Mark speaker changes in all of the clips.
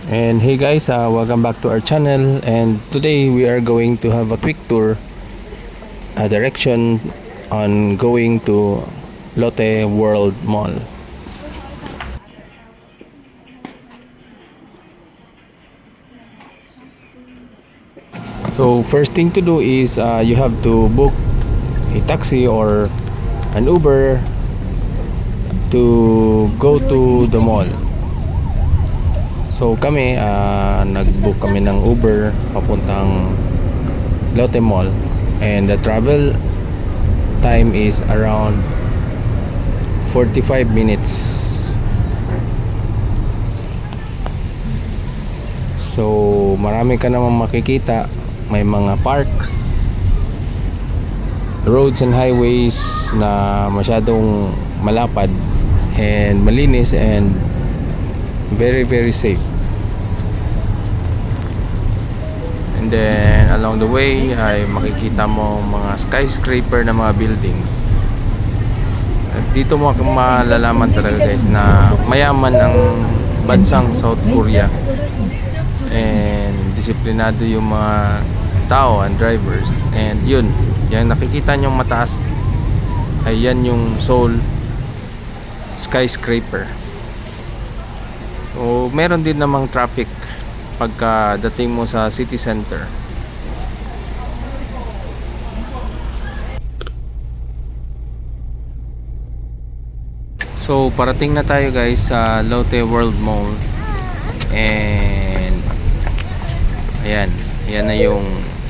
Speaker 1: And hey guys, welcome back to our channel, and today we are going to have a quick tour, a direction on going to Lotte World Mall. So first thing to do is you have to book a taxi or an Uber to go to the mall. So kami, nag-book kami ng Uber papuntang Lotte Mall, and the travel time is around 45 minutes. So marami ka namang makikita, may mga parks, roads and highways na masyadong malapad and malinis and very safe. And then along the way ay makikita mo mga skyscraper na mga buildings. At dito mo malalaman talaga guys na mayaman ang bansang South Korea, and disiplinado yung mga tao and drivers. And yun, yung nakikita nyong mataas ay yan yung Seoul skyscraper. So meron din namang traffic pagka dating mo sa city center. So parating na tayo guys sa Lotte World Mall, and ayan na yung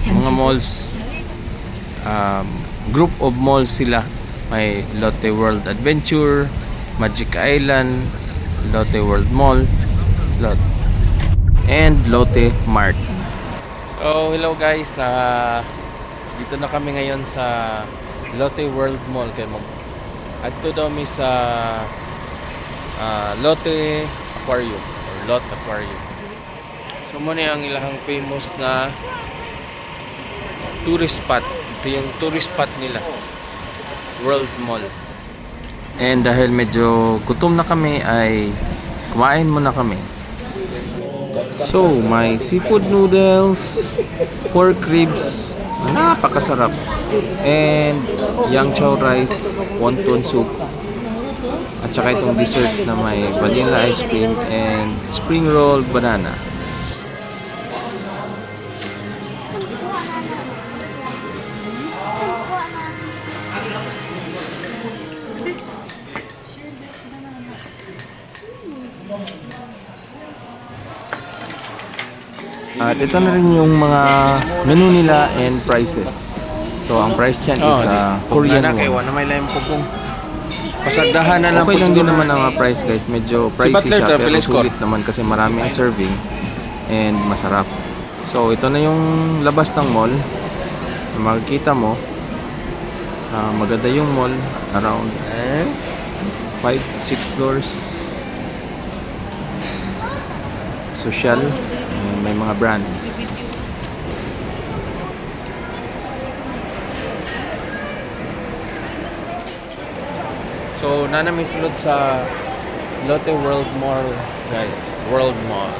Speaker 1: mga malls. Group of malls sila. May Lotte World Adventure, Magic Island, Lotte World Mall, and Lotte Mart. So hello guys, dito na kami ngayon sa Lotte World Mall. Kaya adto daw mi sa Lotte Aquarium or Lotte Aquarium. So muna ang ilahang famous na tourist spot. Ito yung tourist spot nila, World Mall. And dahil medyo gutom na kami ay kumain muna kami. So may seafood noodles, pork ribs, napakasarap, and yang chow rice, wonton soup, at saka itong dessert na may vanilla ice cream and spring roll banana. At ito na rin yung mga menu nila and prices. So ang price yan is Korean won.
Speaker 2: Na may lain po kung pasagdahan na lang.
Speaker 1: Okay lang din naman ang price guys. Medyo pricey siya pero sulit naman kasi marami ang serving and masarap. So ito na yung labas ng mall. Makikita mo, maganda yung mall. Around 5-6 floors. Social, may mga brands. So nanami sulod sa Lotte World Mall guys, World Mall.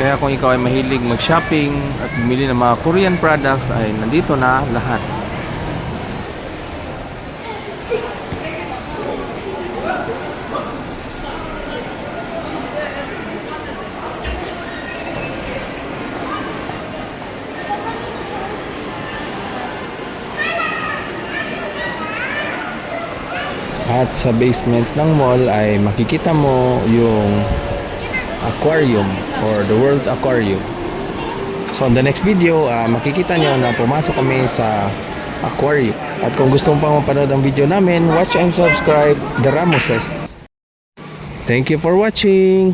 Speaker 1: Kaya kung ikaw ay mahilig mag-shopping at bumili ng mga Korean products ay nandito na lahat. At sa basement ng mall ay makikita mo yung aquarium or the World Aquarium. So in the next video, makikita nyo na pumasok kami sa aquarium. At kung gusto mo pang mapanood ang video namin, watch and subscribe The Ramoses. Thank you for watching.